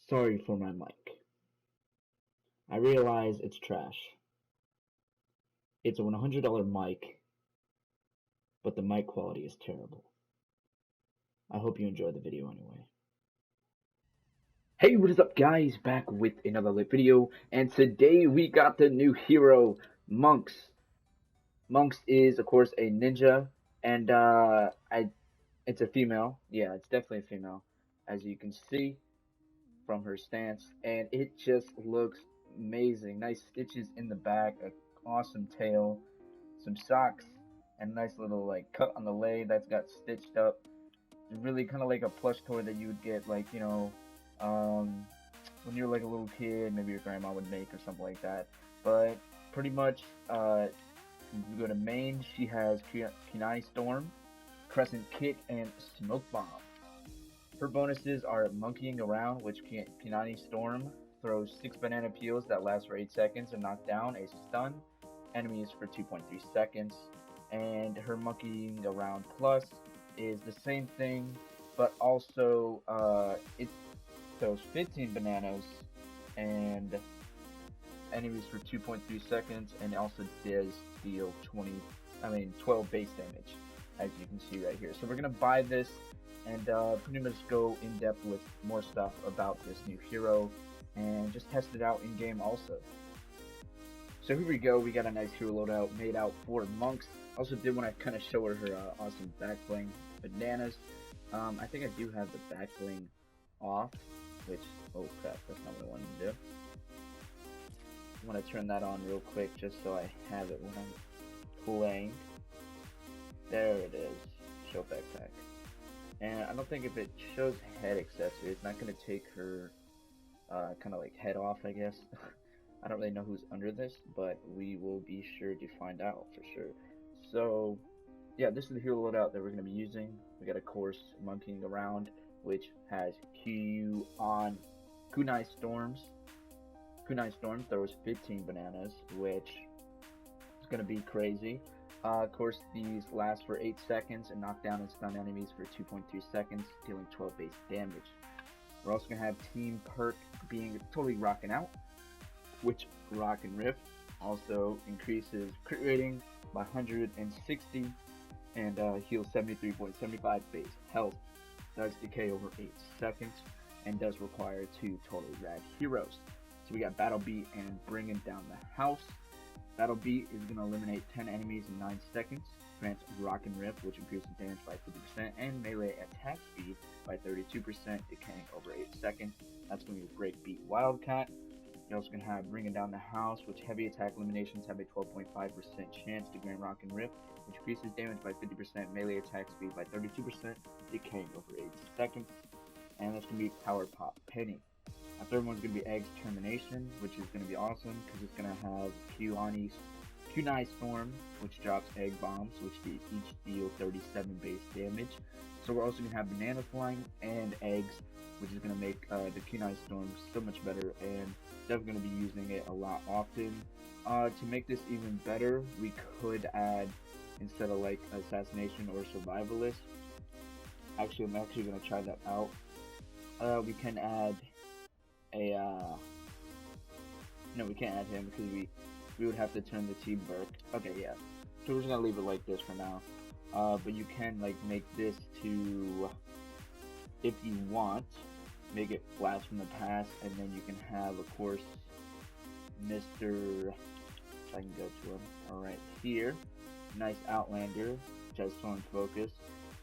Sorry for my mic. I realize it's trash. It's a $100 mic, but the mic quality is terrible. I hope you enjoy the video anyway. Hey, what is up guys? Back with another lit video, and today we got the new hero, Monks. Monks is, of course, a ninja, and it's a female. Yeah, it's definitely a female, as you can see from her stance, and it just looks amazing. Nice stitches in the back, an awesome tail, some socks, and a nice little like cut on the leg that's got stitched up. It's really kind of like a plush toy that you would get, like, when you're like a little kid, maybe your grandma would make or something like that. But pretty much, you go to main, she has Kunai Storm, Crescent Kick, and Smoke Bomb. Her bonuses are Monkeying Around, which Kunai Storm throws 6 banana peels that last for 8 seconds and knock down a stun enemies for 2.3 seconds. And her Monkeying Around Plus is the same thing, but also it throws 15 bananas and enemies for 2.3 seconds, and also does deal 12 base damage, as you can see right here. So we're gonna buy this and pretty much go in depth with more stuff about this new hero and just test it out in game also. So here we go. We got a nice hero loadout made out for Monks. Also did want to kind of show her awesome back bling bananas. I think I do have the back bling off, which, oh crap, that's not what I wanted to do. I want to turn that on real quick just so I have it when I'm playing. There it is, show backpack. And I don't think if it shows head accessory, it's not going to take her kind of like head off, I guess. I don't really know who's under this, but we will be sure to find out for sure. So yeah, this is the hero loadout that we're going to be using. We got, of course, Monkeying Around, which has Kunai Storms. Kunai Storm throws 15 bananas, which is going to be crazy. Of course, these last for 8 seconds and knock down and stun enemies for 2.2 seconds, dealing 12 base damage. We're also going to have Team Perk being totally rocking out, which Rock and Rift also increases crit rating by 160 and heals 73.75 base health, does decay over 8 seconds, and does require 2 totally rad heroes. So we got Battle Beat and Bringing Down the House. Battle Beat is going to eliminate 10 enemies in 9 seconds, grants Rock and Rift, which increases damage by 50%, and melee attack speed by 32%, decaying over 8 seconds. That's going to be Break Beat Wildcat. You're also going to have Bringing Down the House, which heavy attack eliminations have a 12.5% chance to grant Rock and Rift, which increases damage by 50%, melee attack speed by 32%, decaying over 8 seconds. And that's going to be Power Pop Penny. Our third one's going to be Egg's Termination, which is going to be awesome because it's going to have Kunai Storm, which drops Egg Bombs, which each deal 37 base damage. So we're also going to have Banana Flying and Eggs, which is going to make the Kunai Storm so much better, and definitely going to be using it a lot often. To make this even better, we could add, instead of like Assassination or Survivalist, I'm actually going to try that out. We can add no, we can't add him because we would have to turn the Team Burke. Okay, yeah. So we're just gonna leave it like this for now. But you can like make this to, if you want, make it Blast from the Past, and then you can have, of course, Mr. If I can go to him. Alright, here. Nice Outlander, which has Storm Focus.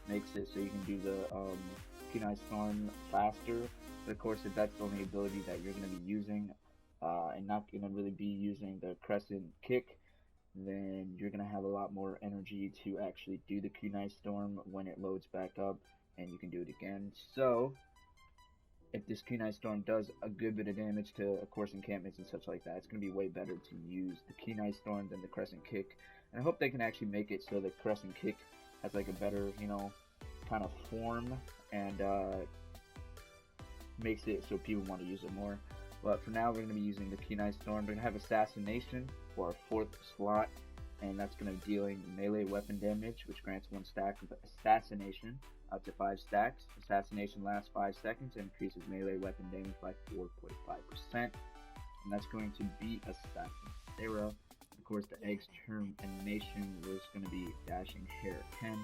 Makes it so you can do the Kunai Storm faster. But of course, if that's the only ability that you're going to be using, and not going to really be using the Crescent Kick, then you're going to have a lot more energy to actually do the Kunai Storm when it loads back up, and you can do it again. So, if this Kunai Storm does a good bit of damage to, of course, encampments and such like that, it's going to be way better to use the Kunai Storm than the Crescent Kick. And I hope they can actually make it so the Crescent Kick has like a better, kind of form, and makes it so people want to use it more. But for now, we're going to be using the Kunai Storm. We're going to have Assassination for our 4th slot, and that's going to be dealing melee weapon damage, which grants 1 stack of Assassination. up to 5 stacks. Assassination lasts 5 seconds and increases melee weapon damage by 4.5%. And that's going to be Assassin Sarah. Of course, the Egg's term animation was going to be Dashing Hair 10,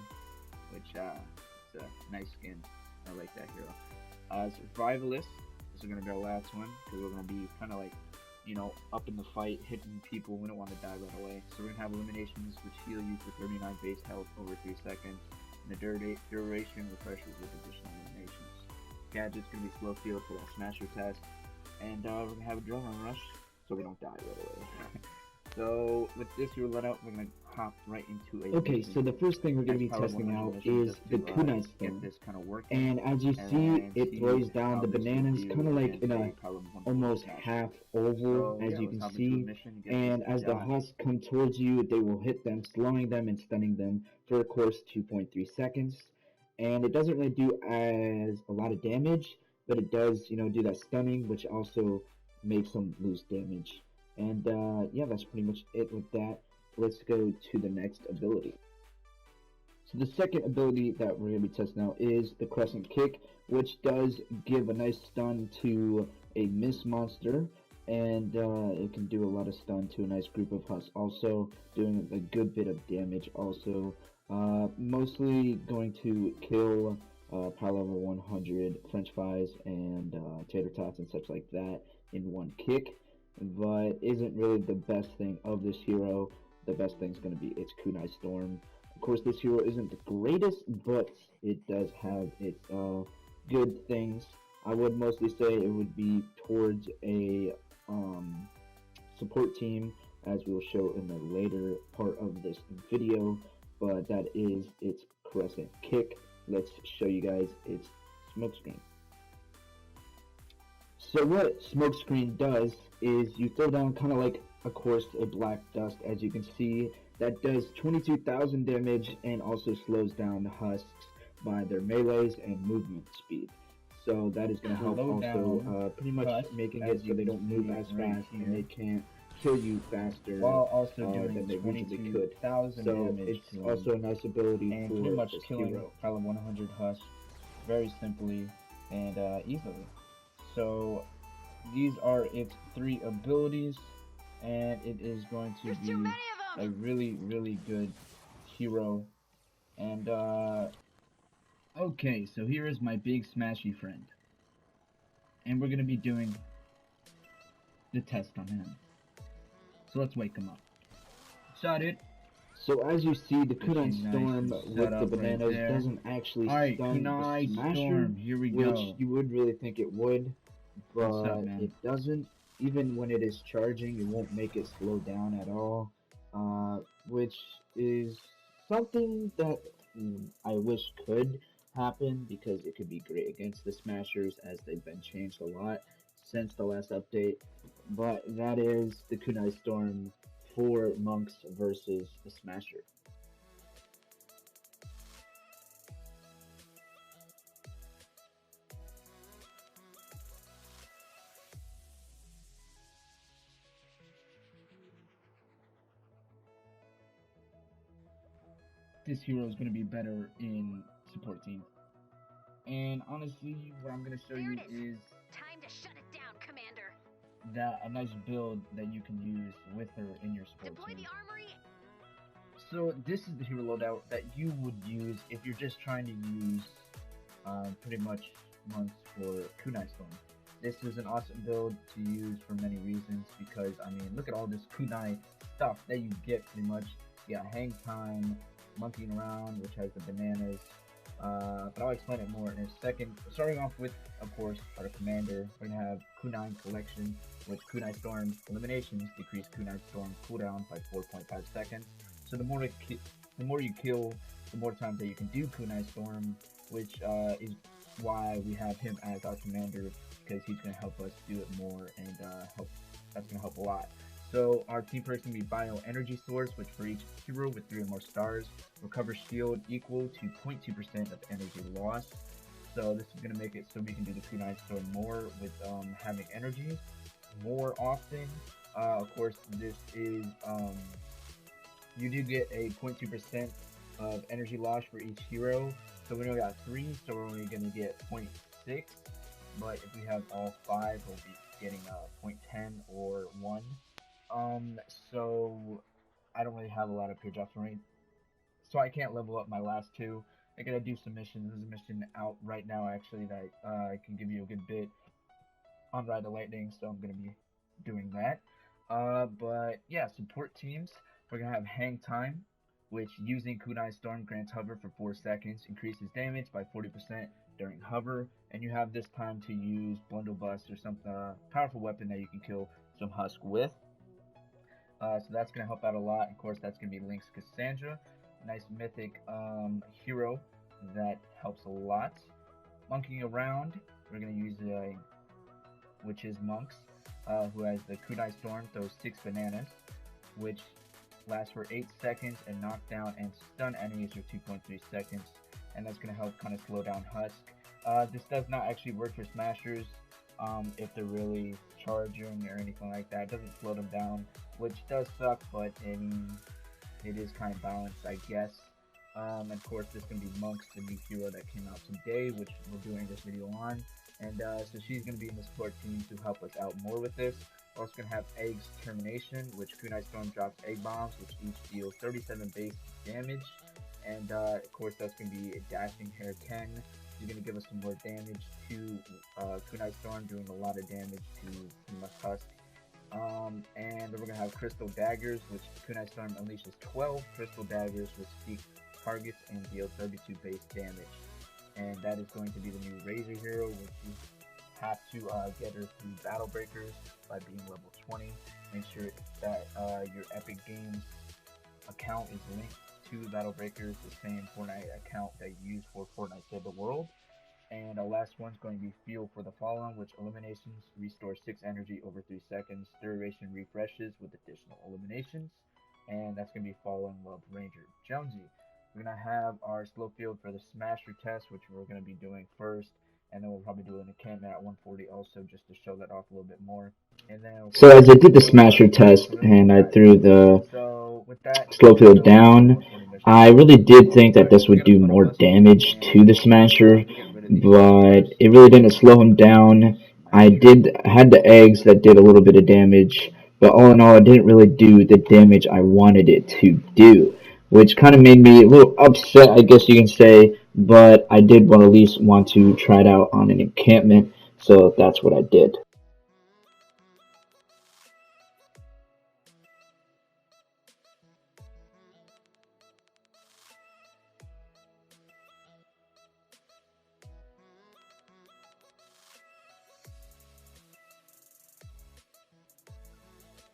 which it's a nice skin. I like that hero. Survivalist, this is going to be our last one, because we're going to be kind of like, you know, up in the fight, hitting people. We don't want to die right away. So we're going to have eliminations, which heal you for 39 base health over 3 seconds. And the duration refreshes with additional eliminations. Gadget's going to be slow field for that smasher test. And we're going to have a adrenaline rush, so we don't die right away. So with this here Loadout, we're going to hop right into a Okay, so the first thing we're going to be testing out is the kunai storm. And as you see, it throws down the bananas kind of like in a almost half oval, as you can see. And as the husks come towards you, they will hit them, slowing them and stunning them for, of course, 2.3 seconds. And it doesn't really do as a lot of damage, but it does, you know, do that stunning, which also makes them lose damage. And yeah, that's pretty much it with that. Let's go to the next ability. So the second ability that we're going to be testing out is the Crescent Kick, which does give a nice stun to a Mist monster, and it can do a lot of stun to a nice group of husks, also doing a good bit of damage also. Mostly going to kill power level 100 French fries and tater tots and such like that in one kick, but isn't really the best thing of this hero. The best thing is going to be its kunai storm. Of course, this hero isn't the greatest, but it does have its good things. I would mostly say it would be towards a support team, as we will show in the later part of this video, but that is its Crescent Kick. Let's show you guys its smokescreen. So what smokescreen does is you throw down kind of like, of course, a black dust, as you can see. That does 22,000 damage and also slows down the husks by their melees and movement speed. So that is going to help also pretty much making it so they don't move as fast and they can't kill you faster while also doing than they usually could. 22,000 so damage. It's also a nice ability and for pretty much this killing hero. probably 100 husks very simply and easily. So these are its 3 abilities, and it is going to be a really, really good hero. And okay, so here is my big smashy friend, and we're gonna be doing the test on him. So let's wake him up. Shot it. So as you see, the kunai storm with the bananas doesn't actually stun the smasher, here we which go. you would really think it would, but up, it doesn't. Even when it is charging, it won't make it slow down at all, which is something that I wish could happen, because it could be great against the smashers, as they've been changed a lot since the last update. But that is the kunai storm for monks versus the smasher. This hero is going to be better in support team. And honestly, what I'm going to show you is time to shut it down, Commander. That a nice build that you can use with her in your support Deploy team. the armory. So this is the hero loadout that you would use if you're just trying to use pretty much months for kunai storm. This is an awesome build to use for many reasons, because I mean, look at all this kunai stuff that you get pretty much. You got hang time, monkeying around, which has the bananas, but I'll explain it more in a second. Starting off with, of course, our commander, we're going to have Kunai Collection, which Kunai Storm eliminations decrease Kunai Storm cooldown by 4.5 seconds. So the more you kill, the more times that you can do Kunai Storm, which is why we have him as our commander, because he's going to help us do it more, and that's going to help a lot. So our team perks can be Bio Energy Source, which for each hero with 3 or more stars, recovers shield equal to 0.2% of energy loss. So this is going to make it so we can do the kunai storm more with having energy more often. Of course, this is you do get a 0.2% of energy loss for each hero. So we only got 3, so we're only going to get 0.6. But if we have all 5, we'll be getting 0.10 or 1. So I don't really have a lot of pure drops for me. So I can't level up my last 2. I gotta do some missions. There's a mission out right now actually that I can give you a good bit on Ride the Lightning, so I'm gonna be doing that. But yeah, support teams. We're gonna have Hang Time, which using Kunai Storm grants hover for 4 seconds, increases damage by 40% during hover, and you have this time to use Blunderbuss or some powerful weapon that you can kill some Husk with. So that's gonna help out a lot. Of course, that's gonna be Link's Cassandra, nice mythic hero that helps a lot. Monkeying around, we're gonna use which is Monks, who has the Kunai Storm, throws 6 bananas, which lasts for 8 seconds and knock down and stun enemies for 2.3 seconds, and that's going to help kind of slow down Husk. This does not actually work for Smashers if they're really charging or anything like that. It doesn't slow them down, which does suck, but it is kind of balanced, I guess. And of course, this is going to be Monks, the new hero that came out today, which we're doing this video on. And so she's going to be in the support team to help us out more with this. We're also going to have Egg's Termination, which Kunai Storm drops egg bombs, which each deal 37 base damage. And of course, that's going to be a Dashing Hair Ken. She's going to give us some more damage to Kunai Storm, doing a lot of damage to Husk. And then we're going to have Crystal Daggers, which Kunai Storm unleashes 12 Crystal Daggers, which seek targets and deal 32 base damage. And that is going to be the new Razor hero, which you have to get her through Battle Breakers by being level 20. Make sure that your Epic Games account is linked to Battle Breakers, the same Fortnite account that you use for Fortnite Save the World. And our last one's going to be Fuel for the Fallen, which eliminations restore 6 energy over 3 seconds. Duration refreshes with additional eliminations. And that's going to be Fallen Love Ranger Jonesy. We're going to have our slow field for the Smasher test, which we're going to be doing first. And then we'll probably do an encampment at 140 also, just to show that off a little bit more. And then so as I did the Smasher test and I threw the slow field down, I really did think that this would do more damage to the Smasher, but it really didn't slow him down. I had the eggs that did a little bit of damage, but all in all, it didn't really do the damage I wanted it to do, which kind of made me a little upset, I guess you can say, but I did at least want to try it out on an encampment, so that's what I did.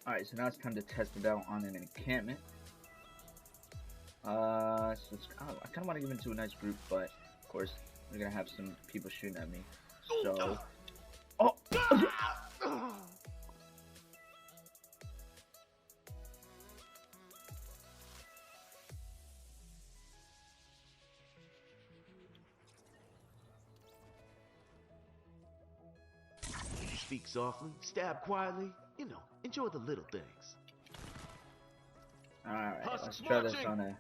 Alright, so now it's time to test it out on an encampment. So I kind of want to give it to a nice group, but of course we're gonna have some people shooting at me. So, oh, speak softly, stab quietly, enjoy the little things. alright, let's try this on a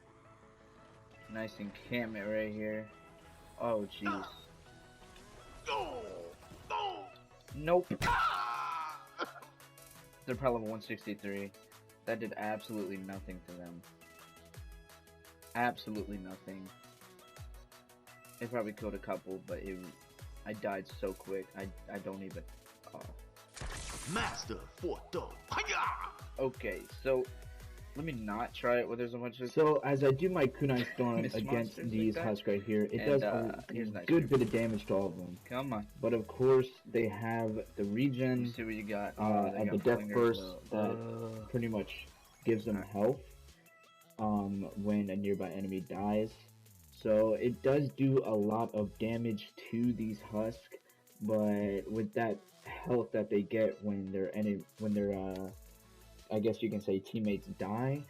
nice encampment right here. Oh, jeez. Nope. They're probably level 163. That did absolutely nothing to them. Absolutely nothing. It probably killed a couple, but I died so quick. I don't even. Master FORTNITE. Okay, so let me not try it where there's a bunch of. So as I do my Kunai Storm against these Husks right here, it does a good bit of damage to all of them. Come on. But of course, they have the regen. Let's see what you got. At the Death Burst that pretty much gives them health when a nearby enemy dies. So it does do a lot of damage to these Husks, but with that health that they get when their I guess you can say teammates die,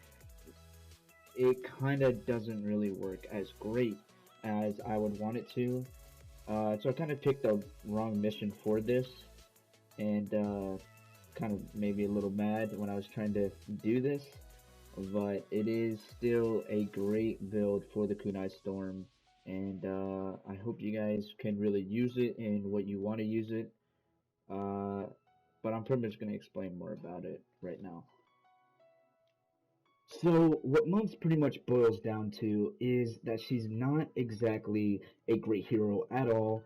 it kind of doesn't really work as great as I would want it to. So I kind of picked the wrong mission for this, and kind of made me a little mad when I was trying to do this. But it is still a great build for the Kunai Storm, and I hope you guys can really use it in what you want to use it. But I'm pretty much going to explain more about it right now. So, what Months pretty much boils down to is that she's not exactly a great hero at all.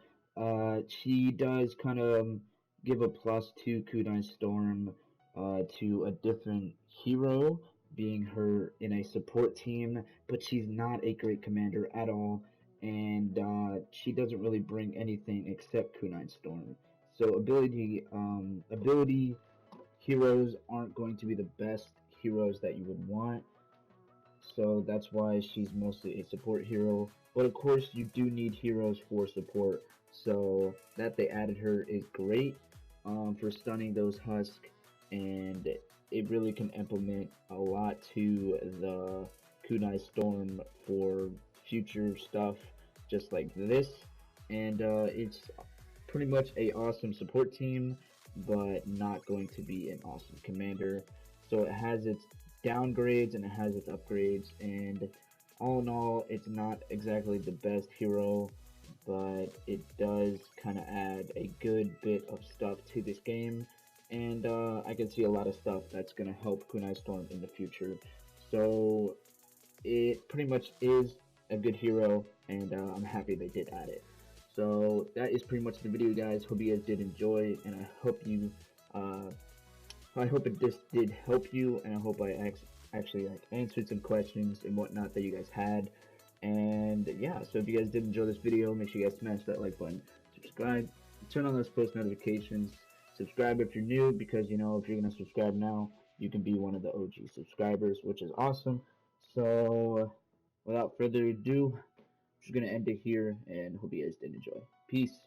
She does kind of give a plus to Kunai Storm to a different hero, being her in a support team, but she's not a great commander at all, and she doesn't really bring anything except Kunai Storm. So, ability heroes aren't going to be the best heroes that you would want, so that's why she's mostly a support hero. But of course, you do need heroes for support, so that they added her is great for stunning those husks, and it really can implement a lot to the Kunai Storm for future stuff just like this. And it's pretty much a awesome support team, but not going to be an awesome commander. So it has its downgrades and it has its upgrades, and all in all, it's not exactly the best hero, but it does kind of add a good bit of stuff to this game, and I can see a lot of stuff that's going to help Kunai Storm in the future. So it pretty much is a good hero, and I'm happy they did add it. So that is pretty much the video, guys. Hope you guys did enjoy, and I hope it just did help you, and I hope I actually like answered some questions and whatnot that you guys had. And yeah, so if you guys did enjoy this video, make sure you guys smash that like button, subscribe, turn on those post notifications, subscribe if you're new, because you know if you're gonna subscribe now, you can be one of the OG subscribers, which is awesome. So without further ado, I'm just gonna end it here, and hope you guys did enjoy. Peace.